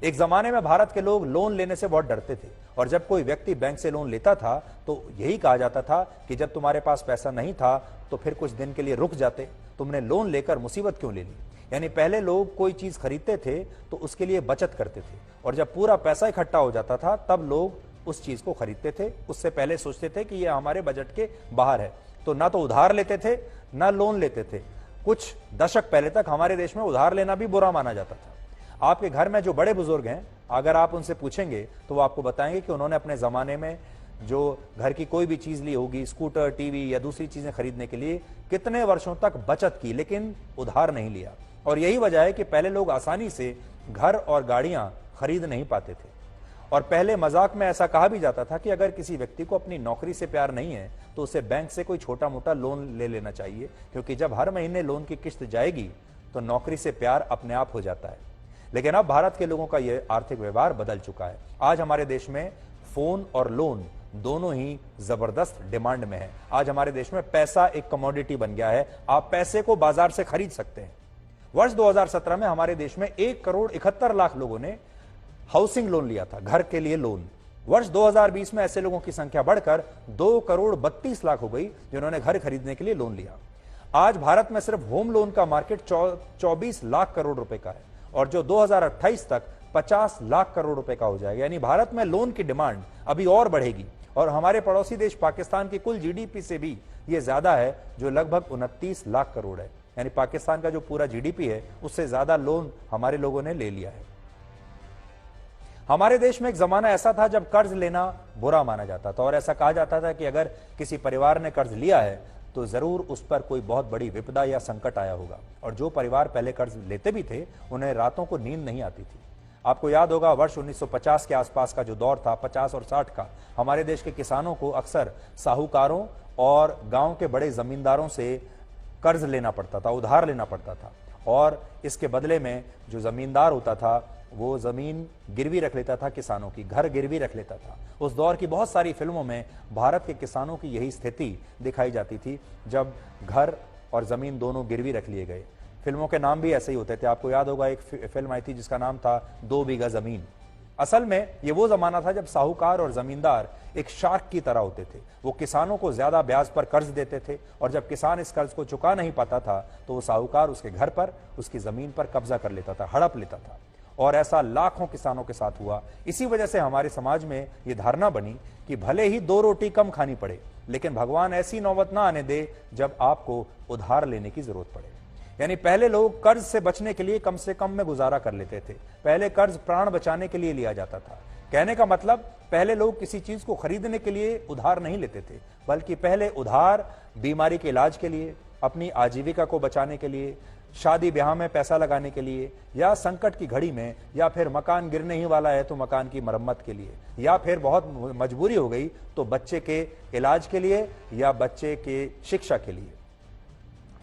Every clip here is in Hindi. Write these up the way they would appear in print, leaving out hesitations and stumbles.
एक जमाने में भारत के लोग लोन लेने से बहुत डरते थे और जब कोई व्यक्ति बैंक से लोन लेता था तो यही कहा जाता था कि जब तुम्हारे पास पैसा नहीं था तो फिर कुछ दिन के लिए रुक जाते, तुमने लोन लेकर मुसीबत क्यों ले ली। यानी पहले लोग कोई चीज खरीदते थे तो उसके लिए बचत करते थे और जब पूरा पैसा इकट्ठा हो जाता था तब लोग उस चीज को खरीदते थे। उससे पहले सोचते थे कि यह हमारे बजट के बाहर है, तो ना तो उधार लेते थे ना लोन लेते थे। कुछ दशक पहले तक हमारे देश में उधार लेना भी बुरा माना जाता था। आपके घर में जो बड़े बुजुर्ग हैं, अगर आप उनसे पूछेंगे तो वो आपको बताएंगे कि उन्होंने अपने जमाने में जो घर की कोई भी चीज ली होगी, स्कूटर, टीवी या दूसरी चीजें खरीदने के लिए कितने वर्षों तक बचत की लेकिन उधार नहीं लिया। और यही वजह है कि पहले लोग आसानी से घर और गाड़ियां खरीद नहीं पाते थे। और पहले मजाक में ऐसा कहा भी जाता था कि अगर किसी व्यक्ति को अपनी नौकरी से प्यार नहीं है तो उसे बैंक से कोई छोटा मोटा लोन ले लेना चाहिए, क्योंकि जब हर महीने लोन की किस्त जाएगी तो नौकरी से प्यार अपने आप हो जाता है। लेकिन अब भारत के लोगों का यह आर्थिक व्यवहार बदल चुका है। आज हमारे देश में फोन और लोन दोनों ही जबरदस्त डिमांड में है। आज हमारे देश में पैसा एक कमोडिटी बन गया है, आप पैसे को बाजार से खरीद सकते हैं। वर्ष 2017 में हमारे देश में 1,71,00,000 लोगों ने हाउसिंग लोन लिया था, घर के लिए लोन। वर्ष 2020 में ऐसे लोगों की संख्या बढ़कर 2,32,00,000 हो गई जिन्होंने घर खरीदने के लिए लोन लिया। आज भारत में सिर्फ होम लोन का मार्केट 24 लाख करोड़ रुपए का है और जो 2028 तक 50 लाख करोड़ रुपए का हो जाएगा। यानी भारत में लोन की डिमांड अभी और बढ़ेगी और हमारे पड़ोसी देश पाकिस्तान की कुल जीडीपी से भी यह ज्यादा है, जो लगभग 29 लाख करोड़ है। यानी पाकिस्तान का जो पूरा जीडीपी है उससे ज्यादा लोन हमारे लोगों ने ले लिया है। हमारे देश में एक जमाना ऐसा था जब कर्ज लेना बुरा माना जाता था और ऐसा कहा जाता था कि अगर किसी परिवार ने कर्ज लिया है तो जरूर उस पर कोई बहुत बड़ी विपदा या संकट आया होगा। और जो परिवार पहले कर्ज लेते भी थे उन्हें रातों को नींद नहीं आती थी। आपको याद होगा वर्ष 1950 के आसपास का जो दौर था, 50 और 60 का, हमारे देश के किसानों को अक्सर साहूकारों और गांव के बड़े जमींदारों से कर्ज लेना पड़ता था, उधार लेना पड़ता था और इसके बदले में जो जमींदार होता था वो जमीन गिरवी रख लेता था, किसानों की घर गिरवी रख लेता था। उस दौर की बहुत सारी फिल्मों में भारत के किसानों की यही स्थिति दिखाई जाती थी, जब घर और जमीन दोनों गिरवी रख लिए गए। फिल्मों के नाम भी ऐसे ही होते थे। आपको याद होगा एक फिल्म आई थी जिसका नाम था 2 बीघा जमीन। असल में ये वो जमाना था जब साहूकार और जमींदार एक शार्क की तरह होते थे। वो किसानों को ज्यादा ब्याज पर कर्ज देते थे और जब किसान इस कर्ज को चुका नहीं पाता था तो वो साहूकार उसके घर पर, उसकी जमीन पर कब्जा कर लेता था, हड़प लेता था। और ऐसा लाखों किसानों के साथ हुआ। इसी वजह से हमारे समाज में यह धारणा बनी कि भले ही 2 रोटी कम खानी पड़े लेकिन भगवान ऐसी नौबत ना आने दे जब आपको उधार लेने की जरूरत पड़े। यानी पहले लोग कर्ज से बचने के लिए कम से कम में गुजारा कर लेते थे। पहले कर्ज प्राण बचाने के लिए लिया जाता था। कहने का मतलब पहले लोग किसी चीज को खरीदने के लिए उधार नहीं लेते थे, बल्कि पहले उधार बीमारी के इलाज के लिए, अपनी आजीविका को बचाने के लिए, शादी ब्याह में पैसा लगाने के लिए, या संकट की घड़ी में, या फिर मकान गिरने ही वाला है तो मकान की मरम्मत के लिए, या फिर बहुत मजबूरी हो गई तो बच्चे के इलाज के लिए या बच्चे के शिक्षा के लिए।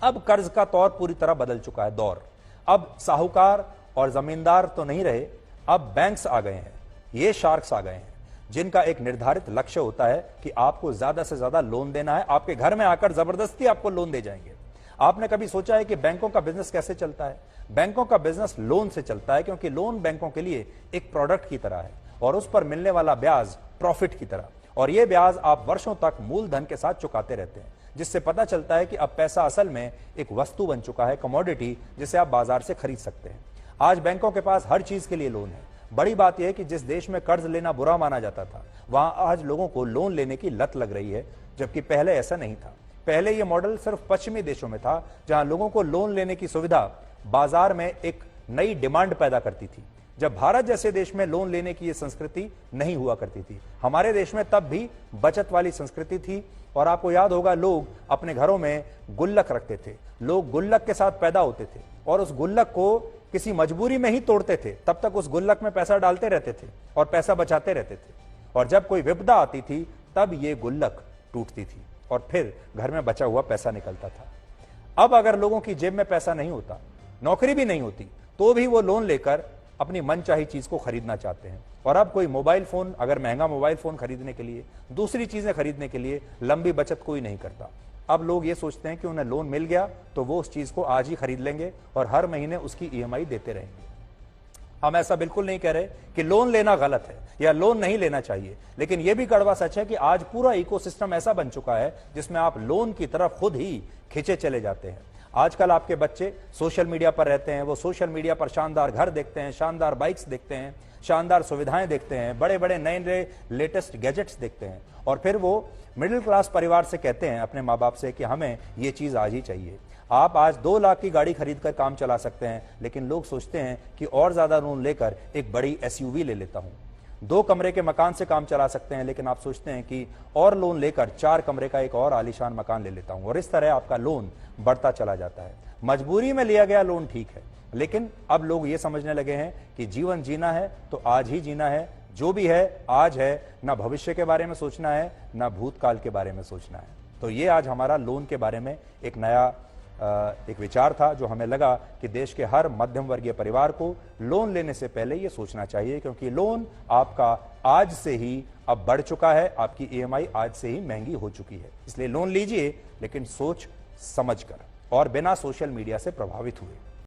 अब कर्ज का तौर पूरी तरह बदल चुका है दौर। अब साहूकार और जमींदार तो नहीं रहे, अब बैंक्स आ गए हैं। ये शार्क्स आ गए हैं जिनका एक निर्धारित लक्ष्य होता है कि आपको ज्यादा से ज्यादा लोन देना है। आपके घर में आकर जबरदस्ती आपको लोन दे जाएंगे। आपने कभी सोचा है कि बैंकों का बिजनेस कैसे चलता है? बैंकों का बिजनेस लोन से चलता है, क्योंकि लोन बैंकों के लिए एक प्रोडक्ट की तरह है और उस पर मिलने वाला ब्याज प्रॉफिट की तरह। और यह ब्याज आप वर्षों तक मूलधन के साथ चुकाते रहते हैं, जिससे पता चलता है कि अब पैसा असल में एक वस्तु बन चुका है, कमोडिटी, जिसे आप बाजार से खरीद सकते हैं। आज बैंकों के पास हर चीज के लिए लोन है। बड़ी बात यह है कि जिस देश में कर्ज लेना बुरा माना जाता था वहां आज लोगों को लोन लेने की लत लग रही है, जबकि पहले ऐसा नहीं था। पहले यह मॉडल सिर्फ पश्चिमी देशों में था, जहां लोगों को लोन लेने की सुविधा बाजार में एक नई डिमांड पैदा करती थी। जब भारत जैसे देश में लोन लेने की यह संस्कृति नहीं हुआ करती थी। हमारे देश में तब भी बचत वाली संस्कृति थी और आपको याद होगा लोग अपने घरों में गुल्लक रखते थे। लोग गुल्लक के साथ पैदा होते थे और उस गुल्लक को किसी मजबूरी में ही तोड़ते थे। तब तक उस गुल्लक में पैसा डालते रहते थे और पैसा बचाते रहते थे, और जब कोई विपदा आती थी तब ये गुल्लक टूटती थी और फिर घर में बचा हुआ पैसा निकलता था। अब अगर लोगों की जेब में पैसा नहीं होता, नौकरी भी नहीं होती, तो भी वो लोन लेकर अपनी मनचाही चीज को खरीदना चाहते हैं। और अब कोई मोबाइल फोन, अगर महंगा मोबाइल फोन खरीदने के लिए, दूसरी चीजें खरीदने के लिए लंबी बचत कोई नहीं करता। अब लोग ये सोचते हैं कि उन्हें लोन मिल गया तो वो उस चीज को आज ही खरीद लेंगे और हर महीने उसकी ईएमआई देते रहेंगे। हम ऐसा बिल्कुल नहीं कह रहे कि लोन लेना गलत है या लोन नहीं लेना चाहिए, लेकिन यह भी कड़वा सच है कि आज पूरा इकोसिस्टम ऐसा बन चुका है जिसमें आप लोन की तरफ खुद ही खींचे चले जाते हैं। आजकल आपके बच्चे सोशल मीडिया पर रहते हैं, वो सोशल मीडिया पर शानदार घर देखते हैं, शानदार बाइक्स देखते हैं, शानदार सुविधाएं देखते हैं, बड़े बड़े नए नए लेटेस्ट गैजेट्स देखते हैं, और फिर वो मिडिल क्लास परिवार से कहते हैं अपने माँ बाप से कि हमें ये चीज आज ही चाहिए। आप आज 2 लाख की गाड़ी खरीद कर काम चला सकते हैं, लेकिन लोग सोचते हैं कि और ज्यादा लोन लेकर एक बड़ी SUV ले लेता हूं। 2 कमरे के मकान से काम चला सकते हैं, लेकिन आप सोचते हैं कि और लोन लेकर 4 कमरे का एक और आलीशान मकान ले लेता हूं, और इस तरह आपका लोन बढ़ता चला जाता है। मजबूरी में लिया गया लोन ठीक है, लेकिन अब लोग ये समझने लगे हैं कि जीवन जीना है तो आज ही जीना है, जो भी है आज है, ना भविष्य के बारे में सोचना है, ना भूतकाल के बारे में सोचना है। तो ये आज हमारा लोन के बारे में एक नया एक विचार था, जो हमें लगा कि देश के हर मध्यम वर्गीय परिवार को लोन लेने से पहले ये सोचना चाहिए, क्योंकि लोन आपका आज से ही अब बढ़ चुका है, आपकी EMI आज से ही महंगी हो चुकी है। इसलिए लोन लीजिए, लेकिन सोच समझकर और बिना सोशल मीडिया से प्रभावित हुए।